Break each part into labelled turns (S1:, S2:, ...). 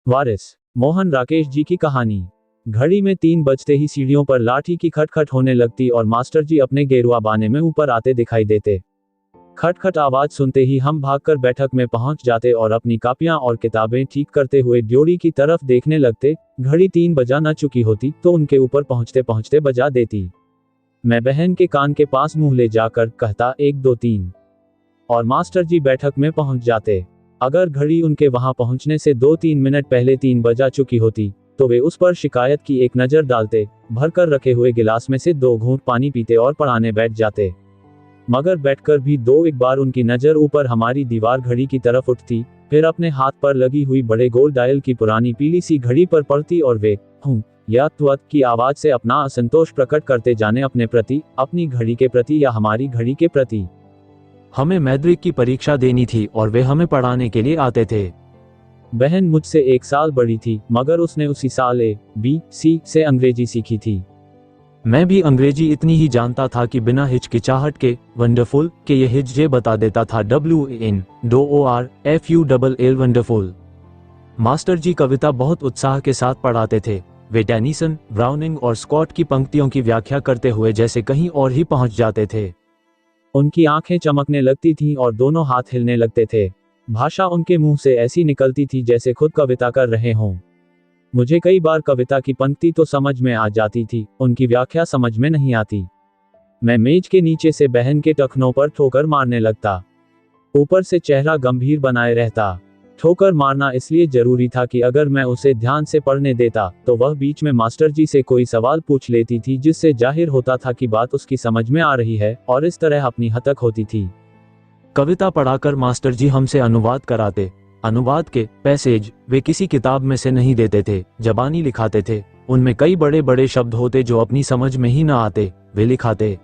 S1: वारिस मोहन राकेश जी की कहानी। घड़ी में 3 बजते ही सीढ़ियों पर लाठी की खटखट होने लगती और मास्टर जी अपने गेरुआ बाने में ऊपर आते दिखाई देते। खटखट आवाज सुनते ही हम भागकर बैठक में पहुंच जाते और अपनी कापियां और किताबें ठीक करते हुए ड्योढ़ी की तरफ देखने लगते। घड़ी 3 बजा न चुकी होती तो उनके ऊपर पहुंचते पहुंचते बजा देती। मैं बहन के कान के पास मुंह ले जाकर कहता 1 2 3 और मास्टर जी बैठक में पहुंच जाते। अगर घड़ी उनके वहां पहुंचने से 2-3 मिनट पहले 3 बजा चुकी होती तो वे उस पर शिकायत की एक नजर डालते, भरकर रखे हुए गिलास में से 2 घूंट पानी पीते और पढ़ाने बैठ जाते। मगर बैठकर भी 2-1 बार उनकी नजर ऊपर हमारी दीवार घड़ी की तरफ उठती, फिर अपने हाथ पर लगी हुई बड़े गोल डायल की पुरानी पीली सी घड़ी पर पड़ती और वे हूं या त्वत की आवाज से अपना असंतोष प्रकट करते जाने अपने प्रति, अपनी घड़ी के प्रति या हमारी घड़ी के प्रति।
S2: हमें मैट्रिक की परीक्षा देनी थी और वे हमें पढ़ाने के लिए आते थे।
S1: बहन मुझसे 1 साल बड़ी थी, मगर उसने उसी साल A.B.C से अंग्रेजी सीखी थी।
S2: मैं भी अंग्रेजी इतनी ही जानता था कि बिना हिचकिचाहट के वंडरफुल के ये हिज्जे बता देता था। WANDORFULL wonderful. मास्टर जी कविता बहुत उत्साह के साथ पढ़ाते थे। वे टेनिसन, ब्राउनिंग और स्कॉट की पंक्तियों की व्याख्या करते हुए जैसे कहीं और ही पहुंच जाते थे।
S1: उनकी आंखें चमकने लगती थीं और दोनों हाथ हिलने लगते थे। भाषा उनके मुंह से ऐसी निकलती थी जैसे खुद कविता कर रहे हों। मुझे कई बार कविता की पंक्ति तो समझ में आ जाती थी, उनकी व्याख्या समझ में नहीं आती। मैं मेज के नीचे से बहन के टखनों पर ठोकर मारने लगता। ऊपर से चेहरा गंभीर बनाए रहता। ठोकर मारना इसलिए जरूरी था कि अगर मैं उसे ध्यान से पढ़ने देता तो वह बीच में मास्टर जी से कोई सवाल पूछ लेती थी, जिससे जाहिर होता था कि बात उसकी समझ में आ रही है और इस तरह अपनी हतक होती थी।
S2: कविता पढ़ाकर मास्टर जी हमसे अनुवाद कराते। अनुवाद के पैसेज वे किसी किताब में से नहीं देते थे, जबानी लिखाते थे। उनमें कई बड़े बड़े शब्द होते जो अपनी समझ में ही न आते, वे लिखाते।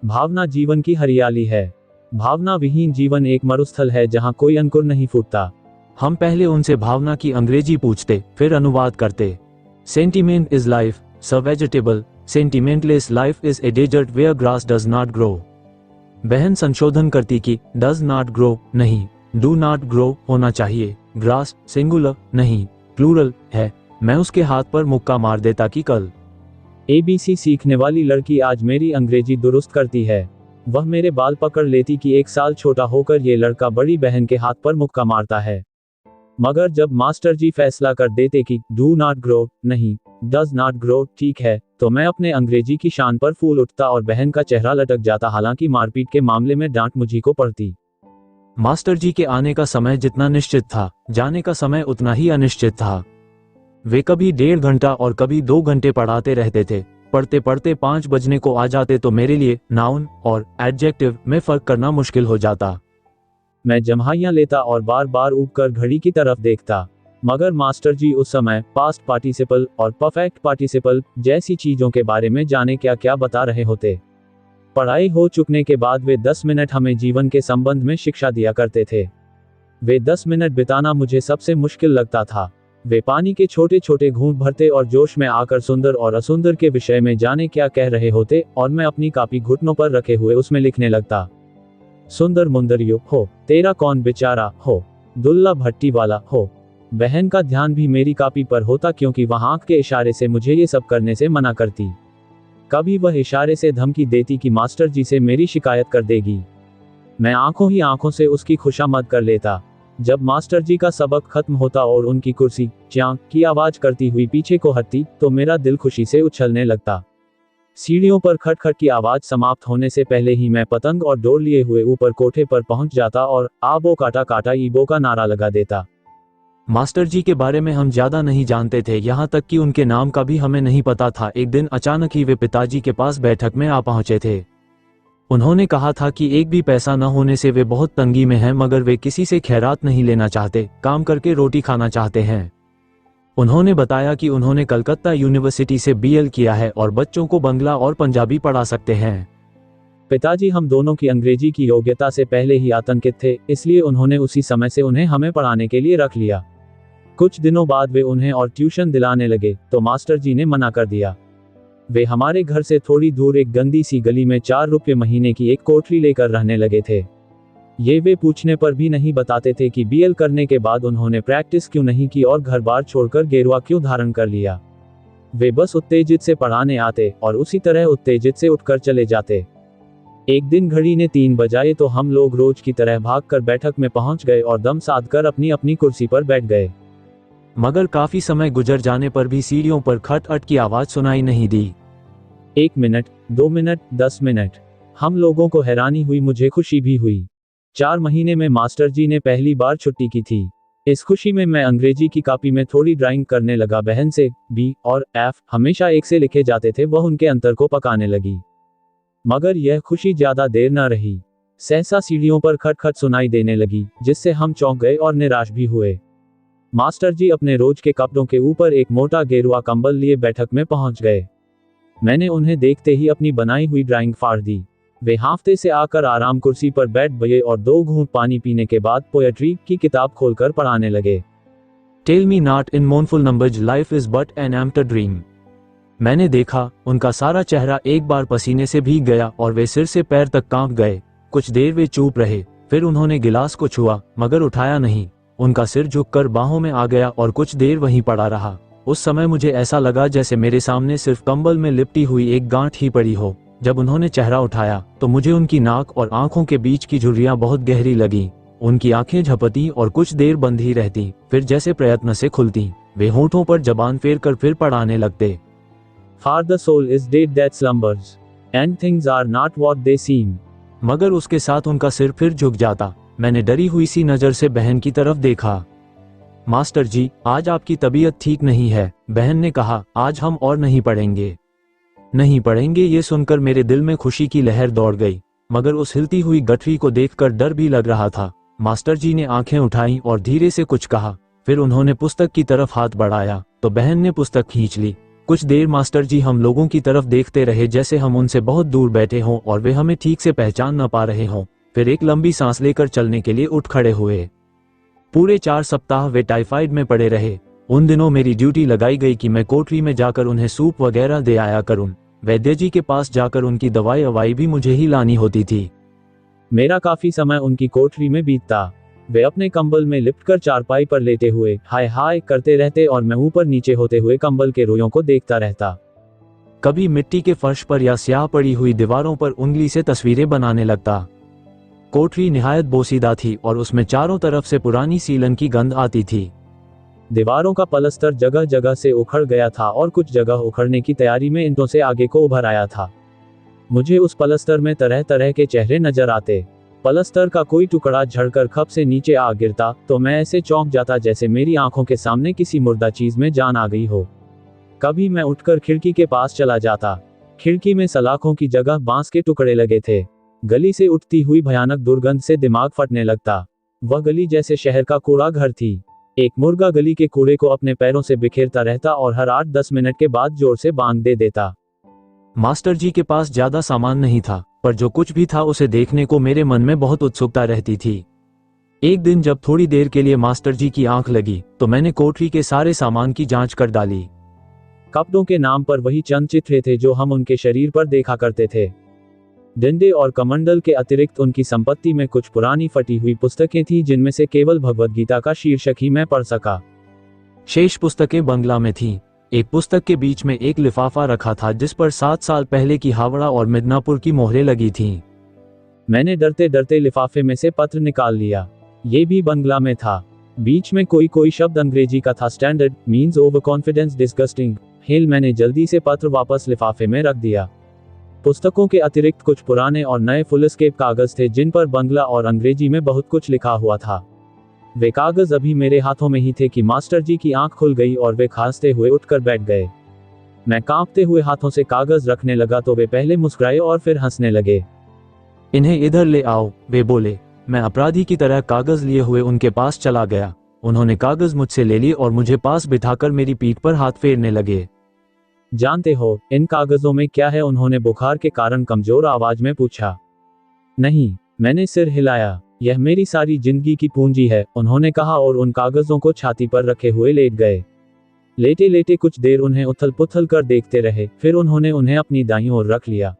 S1: भावना जीवन की हरियाली है। भावना विहीन जीवन एक मरुस्थल है जहां कोई अंकुर नहीं फूटता।
S2: हम पहले उनसे भावना की अंग्रेजी पूछते, फिर अनुवाद करते। Sentiment is life, so vegetable, sentimentless life is a desert where grass does not grow. बहन संशोधन करती कि डज नॉट ग्रो नहीं, डू नॉट ग्रो होना चाहिए। ग्रास सिंगुलर नहीं, प्लूरल है। मैं उसके हाथ पर मुक्का मार देता कि कल
S1: ABC सीखने वाली लड़की आज मेरी अंग्रेजी दुरुस्त करती है। वह मेरे बाल पकड़ लेती कि 1 साल छोटा होकर ये लड़का बड़ी बहन के हाथ पर मुक्का मारता है। मगर जब मास्टर जी फैसला कर देते कि डू नॉट ग्रो नहीं, डज नॉट ग्रो ठीक है, तो मैं अपने अंग्रेजी की शान पर फूल उठता और बहन का चेहरा लटक जाता। हालांकि मारपीट के मामले में डांट मुझी को पड़ती।
S2: मास्टर जी के आने का समय जितना निश्चित था, जाने का समय उतना ही अनिश्चित था। वे कभी 1.5 घंटा और कभी 2 घंटे पढ़ाते रहते थे। पढ़ते पढ़ते 5 बजने को आ जाते तो मेरे लिए नाउन और एडजेक्टिव में फर्क करना मुश्किल हो जाता।
S1: मैं जम्हाइयां लेता और बार बार उबकर घड़ी की तरफ देखता। मगर मास्टर जी उस समय पास्ट पार्टिसिपल और परफेक्ट पार्टिसिपल जैसी चीजों के बारे में जाने क्या क्या बता रहे होते। पढ़ाई हो चुकने के बाद वे 10 मिनट हमें जीवन के संबंध में शिक्षा दिया करते थे। वे 10 मिनट बिताना मुझे सबसे मुश्किल लगता था। वे पानी के छोटे छोटे घूंट भरते और जोश में आकर सुंदर और असुंदर के विषय में जाने क्या कह रहे होते और मैं अपनी कॉपी घुटनों पर रखे हुए उसमें लिखने लगता। सुंदर मुंदरियो हो, तेरा कौन बेचारा हो, दुल्ला भट्टी वाला हो। बहन का ध्यान भी मेरी कॉपी पर होता क्योंकि वह आंख के इशारे से मुझे ये सब करने से मना करती। कभी वह इशारे से धमकी देती कि मास्टर जी से मेरी शिकायत कर देगी। मैं आंखों ही आंखों से उसकी खुशामद कर लेता। जब मास्टर जी का सबक खत्म होता और उनकी कुर्सी च्यां की आवाज करती हुई पीछे को हटती तो मेरा दिल खुशी से उछलने लगता। सीढ़ियों पर खटखट की आवाज समाप्त होने से पहले ही मैं पतंग और डोर लिए हुए ऊपर कोठे पर पहुंच जाता और आबो काटा काटा ईबो का नारा लगा देता।
S2: मास्टर जी के बारे में हम ज्यादा नहीं जानते थे, यहाँ तक कि उनके नाम का भी हमें नहीं पता था। एक दिन अचानक ही वे पिताजी के पास बैठक में आ पहुंचे थे। उन्होंने कहा था कि एक भी पैसा न होने से वे बहुत तंगी में हैं, मगर वे किसी से खैरात नहीं लेना चाहते, काम करके रोटी खाना चाहते हैं। उन्होंने बताया कि उन्होंने कलकत्ता यूनिवर्सिटी से BL किया है और बच्चों को बंगला और पंजाबी पढ़ा सकते हैं।
S1: पिताजी हम दोनों की अंग्रेजी की योग्यता से पहले ही आतंकित थे, इसलिए उन्होंने उसी समय से उन्हें हमें पढ़ाने के लिए रख लिया। कुछ दिनों बाद वे उन्हें और ट्यूशन दिलाने लगे तो मास्टर जी ने मना कर दिया। वे हमारे घर से थोड़ी दूर एक गंदी सी गली में 4 रुपये महीने की एक कोठरी लेकर रहने लगे थे। ये वे पूछने पर भी नहीं बताते थे कि बीएल करने के बाद उन्होंने प्रैक्टिस क्यों नहीं की और घर बार छोड़कर गेरुआ क्यों धारण कर लिया। वे बस उत्तेजित से पढ़ाने आते और उसी तरह उत्तेजित से उठकर चले जाते। एक दिन घड़ी ने 3 बजाए तो हम लोग रोज की तरह भागकर बैठक में पहुंच गए और दम साध कर अपनी अपनी कुर्सी पर बैठ गए।
S2: मगर काफी समय गुजर जाने पर भी सीढ़ियों पर खट-खट की आवाज सुनाई नहीं दी।
S1: 1 मिनट, 2 मिनट, 10 मिनट। हम लोगों को हैरानी हुई, मुझे खुशी भी हुई। 4 महीने में मास्टर जी ने पहली बार छुट्टी की थी। इस खुशी में मैं अंग्रेजी की कॉपी में थोड़ी ड्राइंग करने लगा। बहन से बी और एफ हमेशा एक से लिखे जाते थे, वह उनके अंतर को पकाने लगी। मगर यह खुशी ज्यादा देर न रही। सहसा सीढ़ियों पर खटखट सुनाई देने लगी, जिससे हम चौंक गए और निराश भी हुए। मास्टर जी अपने रोज के कपड़ों के ऊपर एक मोटा गेरुआ कंबल लिए बैठक में पहुंच गए। मैंने उन्हें देखते ही अपनी बनाई हुई ड्राइंग फाड़ दी। वे हांफते से आकर आराम कुर्सी पर बैठ गए और 2 घूंट पानी पीने के बाद पोएट्री की किताब खोलकर पढ़ाने लगे।
S2: Tell me not in mournful numbers, life is but an empty dream. मैंने देखा उनका सारा चेहरा एक बार पसीने से भीग गया और वे सिर से पैर तक कांप गए। कुछ देर वे चुप रहे, फिर उन्होंने गिलास को छुआ मगर उठाया नहीं। उनका सिर झुककर बाहों में आ गया और कुछ देर वहीं पड़ा रहा। उस समय मुझे ऐसा लगा जैसे मेरे सामने सिर्फ कंबल में लिपटी हुई एक गांठ ही पड़ी हो। जब उन्होंने चेहरा उठाया तो मुझे उनकी नाक और आंखों के बीच की झुर्रियां बहुत गहरी लगी। उनकी आंखें झपटी और कुछ देर बंद ही रहती, फिर जैसे प्रयत्न से खुलती। वे होठों पर जबान फेर कर फिर पढ़ाने लगते।
S1: For the soul is dead that slumbers, and things are not what they seem.
S2: मगर उसके साथ उनका सिर फिर झुक जाता। मैंने डरी हुई सी नजर से बहन की तरफ देखा। मास्टर जी, आज आपकी तबीयत ठीक नहीं है, बहन ने कहा। आज हम और नहीं पढ़ेंगे। नहीं पढ़ेंगे, ये सुनकर मेरे दिल में खुशी की लहर दौड़ गई, मगर उस हिलती हुई गठरी को देखकर डर भी लग रहा था। मास्टर जी ने आंखें उठाई और धीरे से कुछ कहा। फिर उन्होंने पुस्तक की तरफ हाथ बढ़ाया तो बहन ने पुस्तक खींच ली। कुछ देर मास्टर जी हम लोगों की तरफ देखते रहे जैसे हम उनसे बहुत दूर बैठे हों और वे हमें ठीक से पहचान न पा रहे हों। फिर एक लंबी सांस लेकर चलने के लिए उठ खड़े हुए। पूरे 4 सप्ताह वे टाइफाइड में पड़े रहे। उन दिनों मेरी ड्यूटी लगाई गई कि मैं कोठरी में जाकर उन्हें सूप वगैरह दे आया करूं। वैद्य जी के पास जाकर उनकी दवाई अवाई भी मुझे ही लानी होती थी।
S1: मेरा काफी समय उनकी कोठरी में बीतता। वे अपने कंबल में लिपटकर चारपाई पर लेटे हुए हाय हाय करते रहते और मैं ऊपर नीचे होते हुए कंबल के रोयों को देखता रहता।
S2: कभी मिट्टी के फर्श पर या स्याह पड़ी हुई दीवारों पर उंगली से तस्वीरें बनाने लगता। कोठरी निहायत बोसीदा थी और उसमें चारों तरफ से पुरानी सीलन की गंध आती थी।
S1: दीवारों का पलस्तर जगह जगह से उखड़ गया था और कुछ जगह उखड़ने की तैयारी में ईंटों से आगे को उभर आया था। मुझे उस पलस्तर में तरह तरह के चेहरे नजर आते। पलस्तर का कोई टुकड़ा झड़कर खप से नीचे आ गिरता तो मैं ऐसे चौंक जाता जैसे मेरी आंखों के सामने किसी मुर्दा चीज में जान आ गई हो। कभी मैं उठकर खिड़की के पास चला जाता। खिड़की में सलाखों की जगह बांस के टुकड़े लगे थे। गली से उठती हुई भयानक दुर्गंध से दिमाग फटने लगता। वह गली जैसे शहर का कूड़ा घर थी। एक मुर्गा गली के कूड़े को अपने पैरों से बिखेरता रहता और हर 8-10 मिनट के बाद जोर से बांग दे देता।
S2: मास्टर जी के पास ज्यादा सामान नहीं था, पर जो कुछ भी था उसे देखने को मेरे मन में बहुत उत्सुकता रहती थी। एक दिन जब थोड़ी देर के लिए मास्टर जी की आंख लगी तो मैंने कोठरी के सारे सामान की जांच कर डाली।
S1: कपड़ों के नाम पर वही चंद चित्रे थे जो हम उनके शरीर पर देखा करते थे। डंडे और कमंडल के अतिरिक्त उनकी संपत्ति में कुछ पुरानी फटी हुई पुस्तकें थीं जिनमें से केवल भगवद गीता का शीर्षक ही मैं पढ़ सका।
S2: शेष पुस्तकें बंगला में थीं। एक पुस्तक के बीच में एक लिफाफा रखा था जिस पर 7 साल पहले की हावड़ा और मिदनापुर की मोहरें लगी थीं।
S1: मैंने डरते डरते लिफाफे में से पत्र निकाल लिया। ये भी बंगला में था। बीच में कोई शब्द अंग्रेजी का था। Standard means over confidence disgusting hello. मैंने जल्दी से पत्र वापस लिफाफे में रख दिया। पुस्तकों के अतिरिक्त कुछ पुराने और नए फुलस्केप कागज थे जिन पर बंगला और अंग्रेजी में बहुत कुछ लिखा हुआ था। वे कागज अभी मेरे हाथों में ही थे कि मास्टर जी की आंख खुल गई और वे खांसते हुए उठकर बैठ गए। मैं कांपते हुए हाथों से कागज रखने लगा तो वे पहले मुस्कुराए और फिर हंसने लगे।
S2: इन्हें इधर ले आओ, वे बोले। मैं अपराधी की तरह कागज लिए हुए उनके पास चला गया। उन्होंने कागज मुझसे ले ली और मुझे पास बिठाकर मेरी पीठ पर हाथ फेरने लगे।
S1: जानते हो इन कागजों में क्या है? उन्होंने बुखार के कारण कमजोर आवाज में पूछा। नहीं, मैंने सिर हिलाया। यह मेरी सारी जिंदगी की पूंजी है, उन्होंने कहा और उन कागजों को छाती पर रखे हुए लेट गए। लेटे लेटे कुछ देर उन्हें उथल पुथल कर देखते रहे, फिर उन्होंने उन्हें अपनी दाईं ओर रख लिया।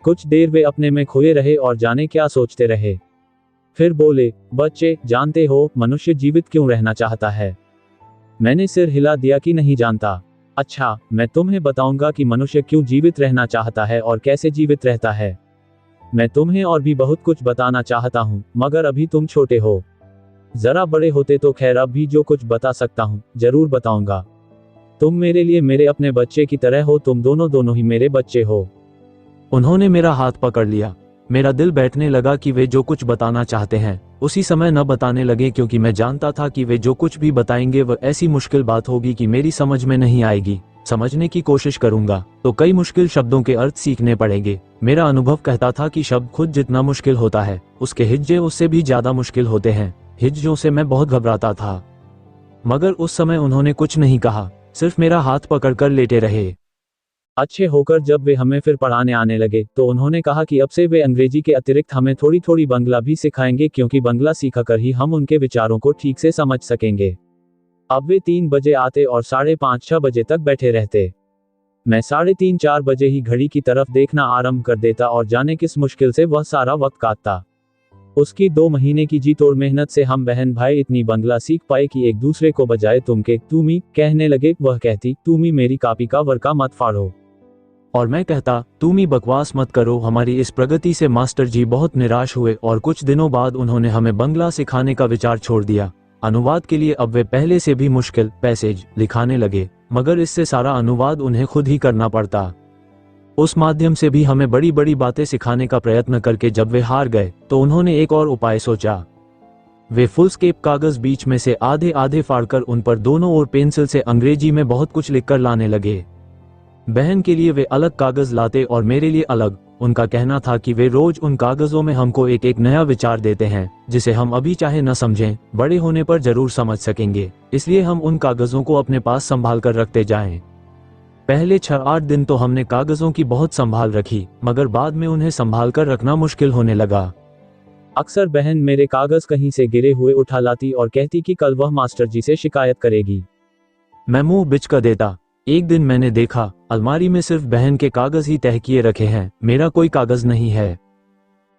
S1: कुछ देर वे अपने में खोए रहे और जाने क्या सोचते रहे। फिर बोले, बच्चे, जानते हो मनुष्य जीवित क्यों रहना चाहता है? मैंने सिर हिला दिया कि नहीं जानता। अच्छा, मैं तुम्हें बताऊंगा कि मनुष्य क्यों जीवित रहना चाहता है और कैसे जीवित रहता है। मैं तुम्हें और भी बहुत कुछ बताना चाहता हूँ, मगर अभी तुम छोटे हो। जरा बड़े होते तो खैर अब भी जो कुछ बता सकता हूँ, जरूर बताऊंगा। तुम मेरे लिए मेरे अपने बच्चे की तरह हो, तुम दोनों ही मेरे बच्चे हो।
S2: उन्होंने मेरा हाथ पकड़ लिया। मेरा दिल बैठने लगा कि वे जो कुछ बताना चाहते हैं उसी समय न बताने लगे, क्योंकि मैं जानता था कि वे जो कुछ भी बताएंगे वह ऐसी मुश्किल बात होगी कि मेरी समझ में नहीं आएगी। समझने की कोशिश करूंगा तो कई मुश्किल शब्दों के अर्थ सीखने पड़ेंगे। मेरा अनुभव कहता था कि शब्द खुद जितना मुश्किल होता है उसके हिज्जे उससे भी ज्यादा मुश्किल होते हैं। हिज्जों से मैं बहुत घबराता था। मगर उस समय उन्होंने कुछ नहीं कहा, सिर्फ मेरा हाथ पकड़कर लेटे रहे।
S1: अच्छे होकर जब वे हमें फिर पढ़ाने आने लगे तो उन्होंने कहा कि अब से वे अंग्रेजी के अतिरिक्त हमें थोड़ी थोड़ी बंगला भी सिखाएंगे, क्योंकि बंगला सीखाकर ही हम उनके विचारों को ठीक से समझ सकेंगे। अब वे 3 बजे आते और 5:30-6 बजे तक बैठे रहते। मैं 3:30-4 बजे ही घड़ी की तरफ देखना आरंभ कर देता और जाने किस मुश्किल से वह सारा वक्त काटता। उसकी 2 महीने की जी तोड़ मेहनत से हम बहन भाई इतनी बंगला सीख पाए कि एक दूसरे को बजाय तुम के तुमी कहने लगे, वह कहती, तुमी मेरी कापी का वर्का मत फाड़ो।
S2: और मैं कहता, तुम ही बकवास मत करो। हमारी इस प्रगति से मास्टर जी बहुत निराश हुए और कुछ दिनों बाद उन्होंने हमें बंगला सिखाने का विचार छोड़ दिया। अनुवाद के लिए अब वे पहले से भी मुश्किल पैसेज लिखाने लगे, मगर इससे सारा अनुवाद उन्हें खुद ही करना पड़ता। उस माध्यम से भी हमें बड़ी बड़ी बातें सिखाने का प्रयत्न करके जब वे हार गए तो उन्होंने एक और उपाय सोचा। वे फुलस्केप कागज बीच में से आधे आधे फाड़कर उन पर दोनों ओर पेंसिल से अंग्रेजी में बहुत कुछ लिखकर लाने लगे। बहन के लिए वे अलग कागज लाते और मेरे लिए अलग। उनका कहना था कि वे रोज उन कागजों में हमको एक एक नया विचार देते हैं जिसे हम अभी चाहे न समझें, बड़े होने पर जरूर समझ सकेंगे, इसलिए हम उन कागजों को अपने पास संभाल कर रखते जाएं। पहले 6-8 दिन तो हमने कागजों की बहुत संभाल रखी, मगर बाद में उन्हें संभाल कर रखना मुश्किल होने लगा।
S1: अक्सर बहन मेरे कागज कहीं से गिरे हुए उठा लाती और कहती कि कल वह मास्टर जी से शिकायत करेगी।
S2: मैं मुंह बिचका देता। एक दिन मैंने देखा, अलमारी में सिर्फ बहन के कागज ही तह किए रखे हैं, मेरा कोई कागज नहीं है।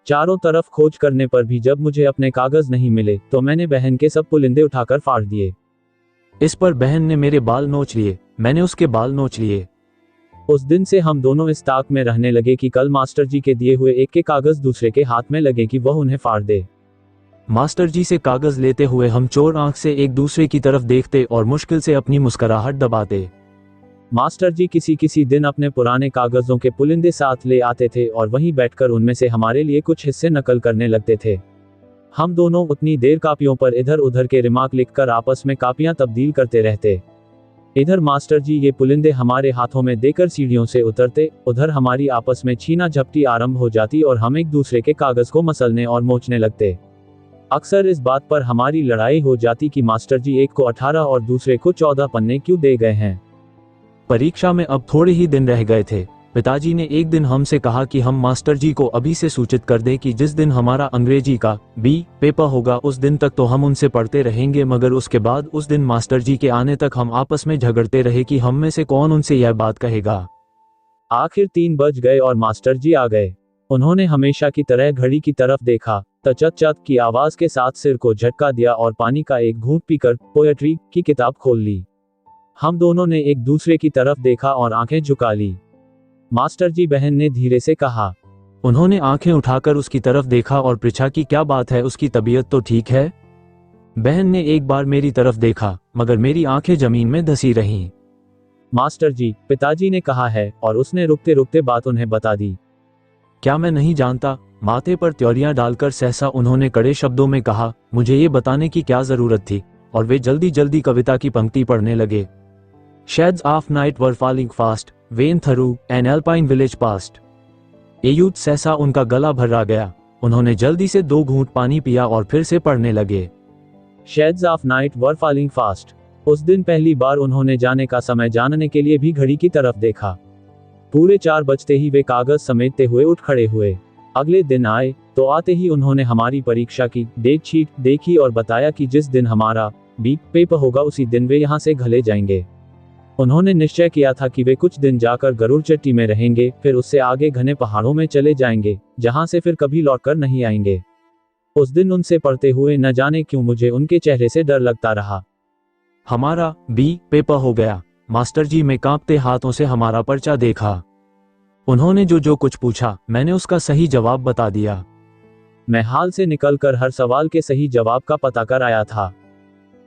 S1: चारों तरफ खोज करने पर भी जब मुझे अपने कागज नहीं मिले तो मैंने बहन के सब पुलिंदे उठाकर फाड़ दिए।
S2: इस पर बहन ने मेरे बाल नोच लिए, मैंने उसके बाल नोच लिए।
S1: उस दिन से हम दोनों इस ताक में रहने लगे कि कल मास्टर जी के दिए हुए एक के कागज दूसरे के हाथ में लगे कि वह उन्हें फाड़ दे।
S2: मास्टर जी से कागज लेते हुए हम चोर आंख से एक दूसरे की तरफ देखते और मुश्किल से अपनी मुस्कुराहट दबाते।
S1: मास्टर जी किसी किसी दिन अपने पुराने कागजों के पुलिंदे साथ ले आते थे और वहीं बैठकर उनमें से हमारे लिए कुछ हिस्से नकल करने लगते थे। हम दोनों उतनी देर कापियों पर इधर उधर के रिमार्क लिखकर आपस में कापियां तब्दील करते रहते। इधर मास्टर जी ये पुलिंदे हमारे हाथों में देकर सीढ़ियों से उतरते, उधर हमारी आपस में छीना झपटी आरंभ हो जाती और हम एक दूसरे के कागज को मसलने और मोचने लगते। अक्सर इस बात पर हमारी लड़ाई हो जाती कि मास्टर जी एक को 18 और दूसरे को 14 पन्ने क्यों दे गए हैं।
S2: परीक्षा में अब थोड़े ही दिन रह गए थे। पिताजी ने एक दिन हमसे कहा कि हम मास्टर जी को अभी से सूचित कर दें कि जिस दिन हमारा अंग्रेजी का बी पेपर होगा उस दिन तक तो हम उनसे पढ़ते रहेंगे, मगर उसके बाद उस दिन मास्टर जी के आने तक हम आपस में झगड़ते रहे कि हम में से कौन उनसे यह बात कहेगा।
S1: आखिर 3 बज गए और मास्टर जी आ गए। उन्होंने हमेशा की तरह घड़ी की तरफ देखा, तचत चत की आवाज के साथ सिर को झटका दिया और पानी का एक घूंट पीकर पोएट्री की किताब खोल ली। हम दोनों ने एक दूसरे की तरफ देखा और आंखें झुका ली। मास्टर जी, बहन ने धीरे से कहा।
S2: उन्होंने आंखें उठाकर उसकी तरफ देखा और पूछा कि क्या बात है, उसकी तबीयत तो ठीक है। बहन ने एक बार मेरी तरफ देखा, मगर मेरी आंखें जमीन में धंसी रहीं।
S1: मास्टर जी, पिताजी ने कहा है, और उसने रुकते रुकते बात उन्हें बता दी।
S2: क्या मैं नहीं जानता? माथे पर त्योरियां डालकर सहसा उन्होंने कड़े शब्दों में कहा। मुझे ये बताने की क्या जरूरत थी, और वे जल्दी जल्दी कविता की पंक्ति पढ़ने लगे। Shades of night were falling fast, when through an alpine village passed. एयूथ सहसा उनका गला भरा गया। उन्होंने जल्दी से 2 घूंट पानी पिया और फिर से पढ़ने लगे।
S1: Shades of night were falling fast. उस दिन पहली बार उन्होंने जाने का समय जानने के लिए भी घड़ी की तरफ देखा। पूरे 4 बजते ही वे कागज समेटते हुए उठ खड़े हुए। अगले दिन आए, तो आते ही उन्होंने हमारी परीक्षा की डेट शीट देखी और बताया कि जिस दिन हमारा बी पेपर होगा उसी दिन वे यहाँ से घले जाएंगे। उन्होंने निश्चय किया था कि वे कुछ दिन जाकर गरुड़ चट्टी में रहेंगे, फिर उससे आगे घने पहाड़ों में चले जाएंगे, जहां से फिर कभी लौटकर नहीं आएंगे। उस दिन उनसे पढ़ते हुए न जाने क्यों मुझे उनके चेहरे से डर लगता रहा।
S2: हमारा बी पेपर हो गया। मास्टर जी ने कांपते हाथों से हमारा पर्चा देखा। उन्होंने जो कुछ पूछा मैंने उसका सही जवाब बता दिया।
S1: मैं हाल से निकलकर हर सवाल के सही जवाब का पता कर आया था।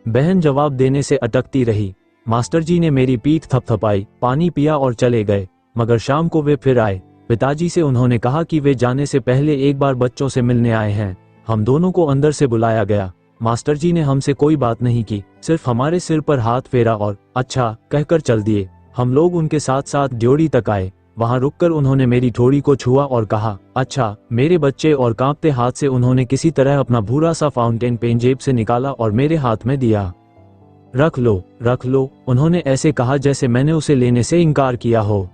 S2: बहन जवाब देने से अटकती रही। मास्टर जी ने मेरी पीठ थपथपाई, पानी पिया और चले गए। मगर शाम को वे फिर आए। पिताजी से उन्होंने कहा कि वे जाने से पहले एक बार बच्चों से मिलने आए हैं। हम दोनों को अंदर से बुलाया गया। मास्टर जी ने हमसे कोई बात नहीं की, सिर्फ हमारे सिर पर हाथ फेरा और अच्छा कहकर चल दिए। हम लोग उनके साथ साथ ड्योढ़ी तक आए। वहां रुककर उन्होंने मेरी ठोड़ी को छुआ और कहा, अच्छा मेरे बच्चे, और कांपते हाथ से उन्होंने किसी तरह अपना भूरा सा फाउंटेन पेन जेब से निकाला और मेरे हाथ में दिया। रख लो, उन्होंने ऐसे कहा जैसे मैंने उसे लेने से इनकार किया हो।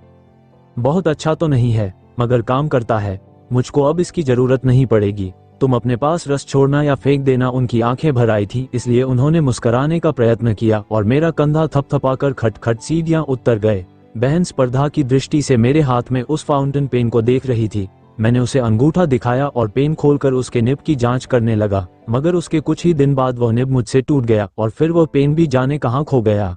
S2: बहुत अच्छा तो नहीं है, मगर काम करता है। मुझको अब इसकी जरूरत नहीं पड़ेगी। तुम अपने पास रस छोड़ना या फेंक देना। उनकी आंखें भर आई थी, इसलिए उन्होंने मुस्कुराने का प्रयत्न किया और मेरा कंधा थपथपाकर खटखट सीढ़ियां उतर गए। बहन स्पर्धा की दृष्टि से मेरे हाथ में उस फाउंटेन पेन को देख रही थी। मैंने उसे अंगूठा दिखाया और पेन खोलकर उसके निब की जांच करने लगा, मगर उसके कुछ ही दिन बाद वह निब मुझसे टूट गया और फिर वह पेन भी जाने कहाँ खो गया।